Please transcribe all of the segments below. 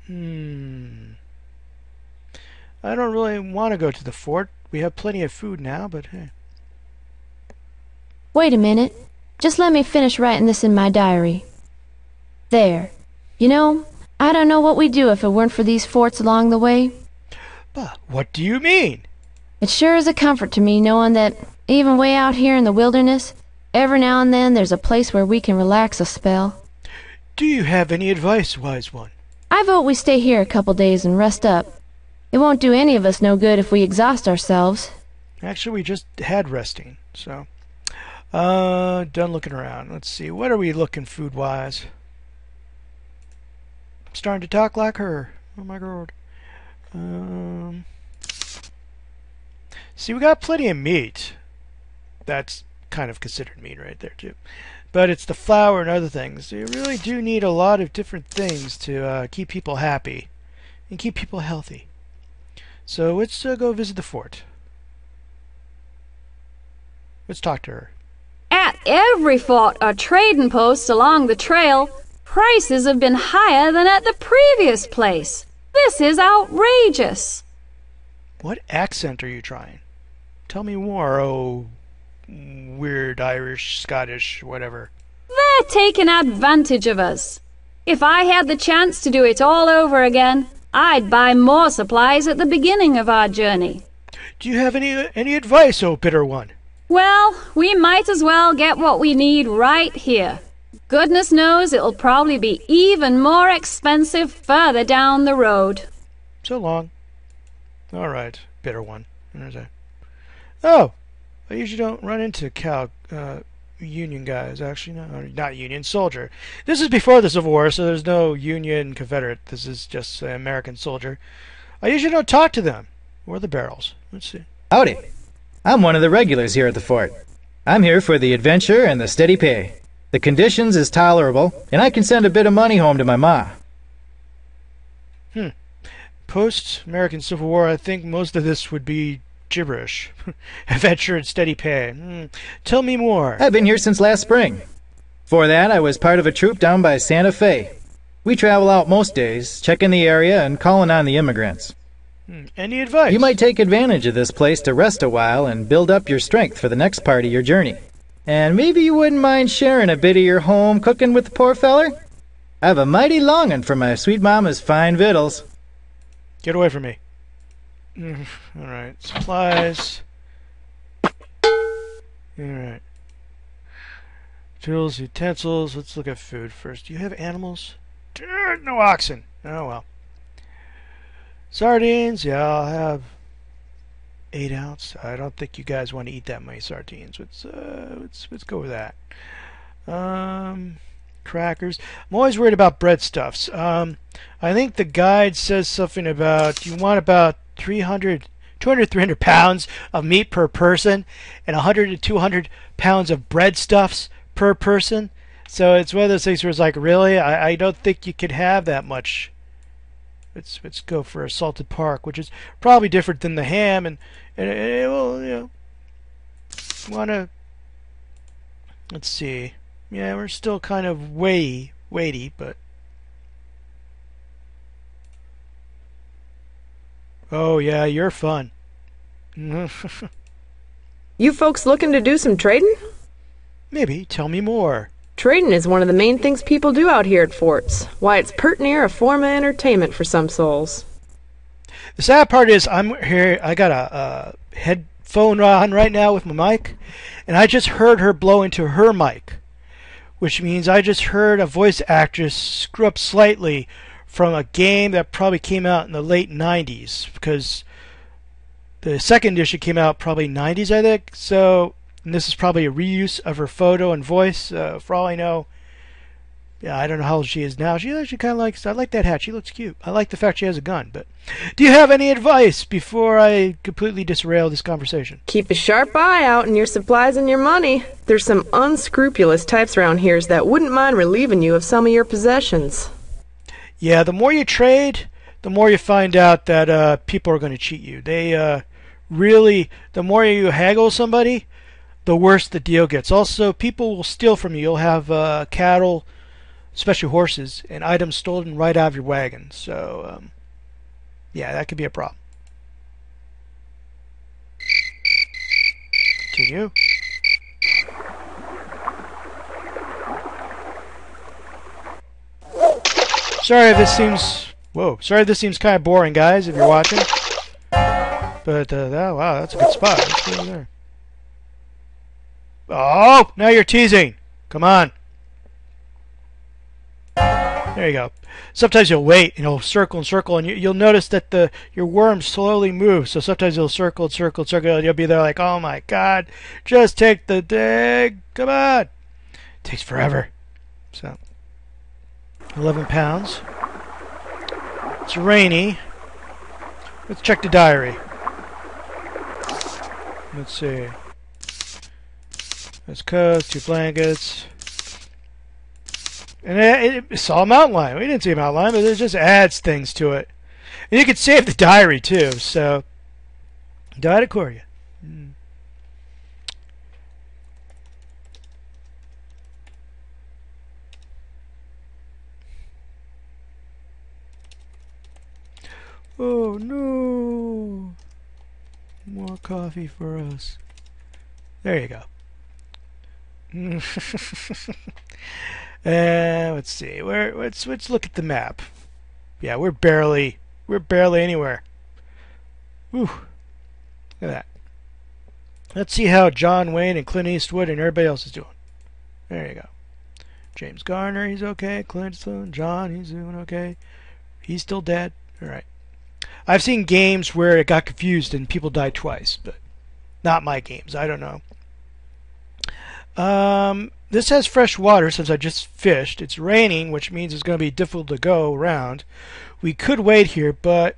I don't really want to go to the fort. We have plenty of food now, but hey. Wait a minute. Just let me finish writing this in my diary. There. You know, I don't know what we'd do if it weren't for these forts along the way. But what do you mean? It sure is a comfort to me knowing that, even way out here in the wilderness, every now and then there's a place where we can relax a spell. Do you have any advice, wise one? I vote we stay here a couple days and rest up. It won't do any of us no good if we exhaust ourselves. Actually, we just had resting, so... done looking around. Let's see, what are we looking food-wise? I'm starting to talk like her. Oh my god. See, we got plenty of meat. That's kind of considered meat right there, too. But it's the flour and other things. You really do need a lot of different things to keep people happy and keep people healthy. So let's go visit the fort. Let's talk to her. At every fort or trading post along the trail, prices have been higher than at the previous place. This is outrageous. What accent are you trying? Tell me more, oh, weird Irish, Scottish, whatever. They're taking advantage of us. If I had the chance to do it all over again, I'd buy more supplies at the beginning of our journey. Do you have any advice, oh bitter one? Well, we might as well get what we need right here. Goodness knows it'll probably be even more expensive further down the road. So long. All right, bitter one. There's a... Oh, I usually don't run into Union guys. Actually, no, not Union, soldier. This is before the Civil War, so there's no Union Confederate. This is just American soldier. I usually don't talk to them or the barrels. Let's see. Howdy. I'm one of the regulars here at the fort. I'm here for the adventure and the steady pay. The conditions is tolerable, and I can send a bit of money home to my ma. Post-American Civil War, I think most of this would be gibberish. Adventure and steady pay. Tell me more. I've been here since last spring. Before that, I was part of a troop down by Santa Fe. We travel out most days, checking the area and calling on the immigrants. Any advice? You might take advantage of this place to rest a while and build up your strength for the next part of your journey. And maybe you wouldn't mind sharing a bit of your home cooking with the poor feller? I've a mighty longing for my sweet mama's fine victuals. Get away from me. Alright, supplies. Alright. Tools, utensils. Let's look at food first. Do you have animals? No oxen. Oh well. Sardines, yeah, I'll have 8 ounce. I don't think you guys want to eat that many sardines. Let's go with that. Crackers. I'm always worried about breadstuffs. I think the guide says something about you want about 300 pounds of meat per person and 100 to 200 pounds of breadstuffs per person. So it's one of those things where it's like, really? I don't think you could have that much. Let's go for a salted pork, which is probably different than the ham, and it will, you know, wanna. Let's see. Yeah, we're still kind of weighty, but oh yeah, you're fun. You folks looking to do some trading? Maybe. Tell me more. Trading is one of the main things people do out here at forts. Why, it's pert near a form of entertainment for some souls. The sad part is I'm here. I got a headphone on right now with my mic, and I just heard her blow into her mic, which means I just heard a voice actress screw up slightly from a game that probably came out in the late 90s, because the second edition came out probably 90s, I think. So, and this is probably a reuse of her photo and voice. For all I know, yeah, I don't know how old she is now. She actually kind of likes. I like that hat. She looks cute. I like the fact she has a gun. But do you have any advice before I completely disrail this conversation? Keep a sharp eye out on your supplies and your money. There's some unscrupulous types around here that wouldn't mind relieving you of some of your possessions. Yeah, the more you trade, the more you find out that people are going to cheat you. They really, the more you haggle somebody, the worse the deal gets. Also, people will steal from you. You'll have cattle especially horses, and items stolen right out of your wagon. So, yeah, that could be a problem. Continue. Sorry if this seems... Whoa. Sorry if this seems kind of boring, guys, if you're watching. But, wow, that's a good spot. Let's go over there. Oh! Now you're teasing! Come on. There you go. Sometimes you'll wait, and it'll circle and circle, and you'll notice that your worm slowly moves. So sometimes you'll circle and circle and circle, and you'll be there like, oh my god, just take the dig. Come on. It takes forever. So, 11 pounds. It's rainy. Let's check the diary. Let's see. That's coats, 2 blankets. And it saw a mountain lion. We didn't see a mountain lion, but it just adds things to it. And you could save the diary too. So, died at Korea. Oh no! More coffee for us. There you go. Let's see. Let's look at the map. Yeah, we're barely anywhere. Whew. Look at that. Let's see how John Wayne and Clint Eastwood and everybody else is doing. There you go. James Garner, he's okay. Clint Eastwood, John, he's doing okay. He's still dead. All right. I've seen games where it got confused and people died twice, but not my games. I don't know. This has fresh water since I just fished. It's raining, which means it's going to be difficult to go around. We could wait here, but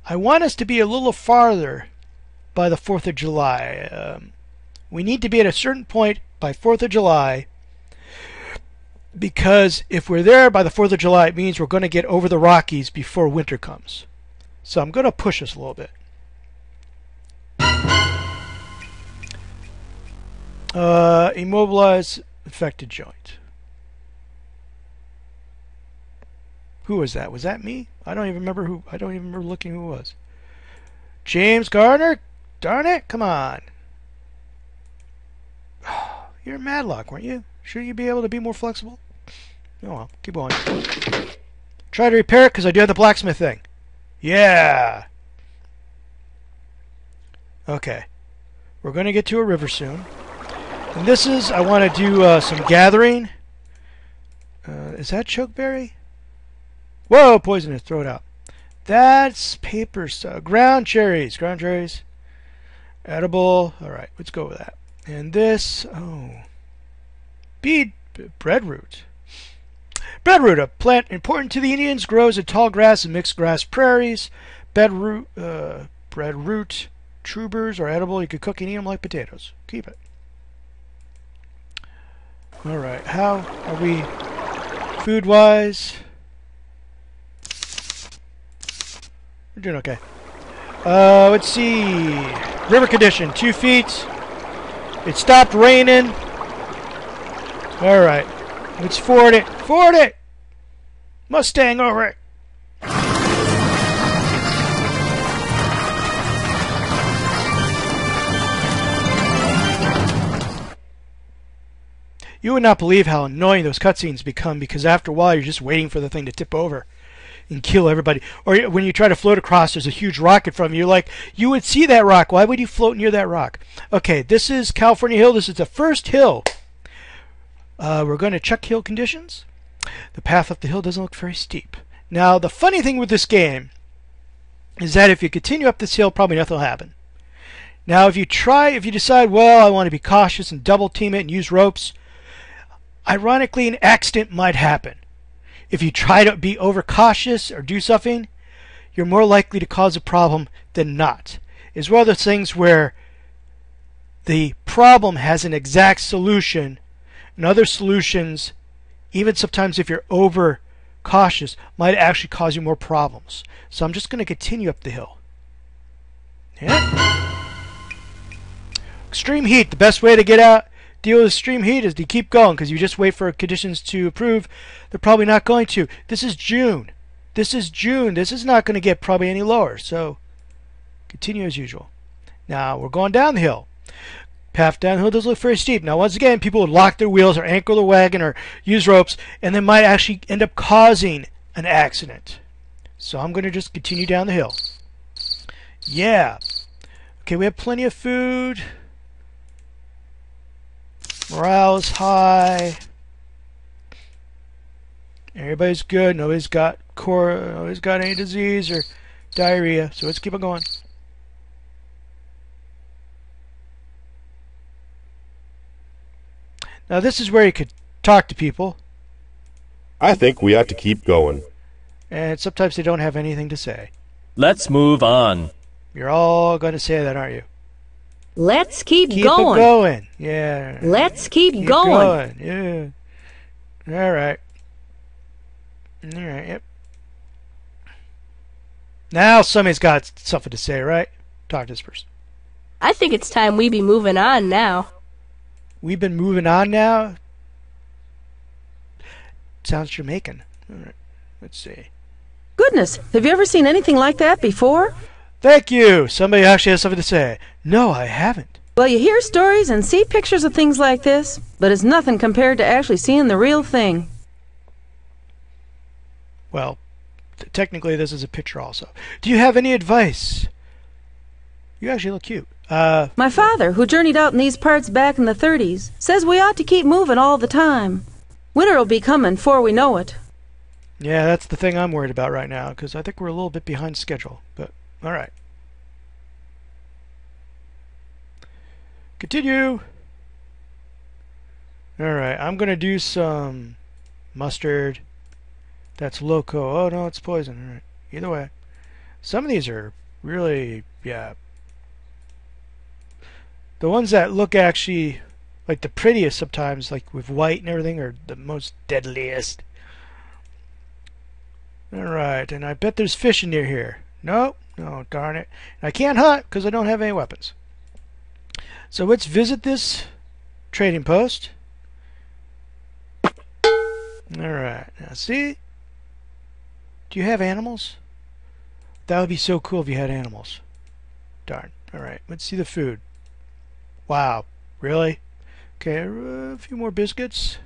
I want us to be a little farther by the 4th of July. We need to be at a certain point by 4th of July, because if we're there by the 4th of July, it means we're going to get over the Rockies before winter comes. So I'm going to push us a little bit. Immobilize affected joint. Who was that? Was that me? I don't even remember who. I don't even remember looking who it was. James Garner? Darn it! Come on. You're a Madlock, weren't you? Shouldn't you be able to be more flexible? Oh well, keep going. Try to repair it because I do have the blacksmith thing. Yeah! Okay. We're going to get to a river soon. And this is, I want to do some gathering. Is that chokeberry? Whoa, poisonous. Throw it out. That's paper stuff. Ground cherries. Ground cherries. Edible. Alright, let's go with that. And this, breadroot. Breadroot, a plant important to the Indians, grows in tall grass and mixed grass prairies. Breadroot tubers are edible. You could cook and eat them like potatoes. Keep it. Alright, how are we food-wise? We're doing okay. Let's see. River condition, 2 feet. It stopped raining. Alright. Let's ford it. Ford it! Mustang over it. You would not believe how annoying those cutscenes become, because after a while you're just waiting for the thing to tip over and kill everybody. Or when you try to float across, there's a huge rock in front of you. Like, you would see that rock. Why would you float near that rock? Okay, this is California Hill. This is the first hill. We're going to check hill conditions. The path up the hill doesn't look very steep. Now, the funny thing with this game is that if you continue up this hill, probably nothing will happen. Now, if you decide, well, I want to be cautious and double team it and use ropes, ironically, an accident might happen. If you try to be overcautious or do something, you're more likely to cause a problem than not. It's one of those things where the problem has an exact solution, and other solutions, even sometimes if you're overcautious, might actually cause you more problems. So I'm just going to continue up the hill. Yeah. Extreme heat, the best way to get out deal with extreme heat is to keep going because you just wait for conditions to improve. They're probably not going to. This is June. This is June. This is not going to get probably any lower. So continue as usual. Now we're going down the hill. Path down the hill doesn't look very steep. Now once again, people would lock their wheels or anchor the wagon or use ropes, and they might actually end up causing an accident. So I'm going to just continue down the hill. Yeah. Okay, we have plenty of food. Morale is high. Everybody's good. Nobody's got any disease or diarrhea. So let's keep on going. Now this is where you could talk to people. I think we ought to keep going. And sometimes they don't have anything to say. Let's move on. You're all going to say that, aren't you? Let's keep Keep going. it going. Yeah. Let's keep going. Yeah. All right. All right. Yep. Now somebody's got something to say, right? Talk to this person. I think it's time we be moving on now. We've been moving on now. Sounds Jamaican. All right. Let's see. Goodness, have you ever seen anything like that before? Thank you. Somebody actually has something to say. No, I haven't. Well, you hear stories and see pictures of things like this, but it's nothing compared to actually seeing the real thing. Well, technically this is a picture also. Do you have any advice? You actually look cute. My father, who journeyed out in these parts back in the 30s, says we ought to keep moving all the time. Winter will be coming before we know it. Yeah, that's the thing I'm worried about right now, because I think we're a little bit behind schedule. But, alright. Continue. Alright, I'm going to do some mustard. That's loco. Oh, no, it's poison. Alright, either way. Some of these are really, yeah. The ones that look actually like the prettiest sometimes, like with white and everything, are the most deadliest. Alright, and I bet there's fish near here. Nope. No, darn it. I can't hunt because I don't have any weapons. So let's visit this trading post. Alright, now see? Do you have animals? That would be so cool if you had animals. Darn. Alright, let's see the food. Wow, really? Okay, a few more biscuits.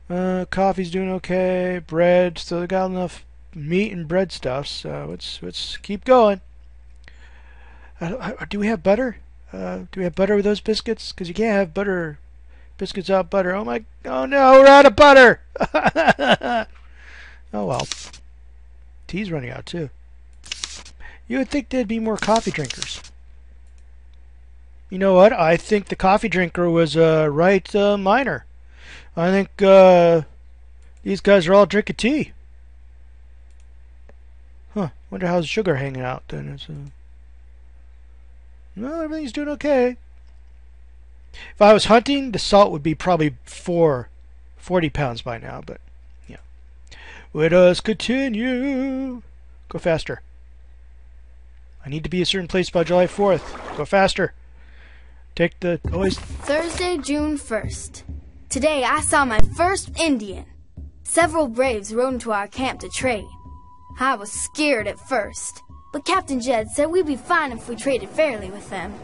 Coffee's doing okay. Bread, so they got enough meat and bread stuff. So let's keep going. Do we have butter? Do we have butter with those biscuits? Because you can't have butter biscuits without butter. Oh no, we're out of butter. Oh well. Tea's running out too. You would think there'd be more coffee drinkers. You know what? I think the coffee drinker was right minor. I think these guys are all drinking tea. Huh. Wonder how's sugar hanging out then. It's, no, everything's doing okay. If I was hunting, the salt would be probably 40 pounds by now, but yeah. Let us continue. Go faster. I need to be a certain place by July 4th. Go faster. Take the always. Thursday, June 1st. Today I saw my first Indian. Several braves rode into our camp to trade. I was scared at first, but Captain Jed said we'd be fine if we traded fairly with them.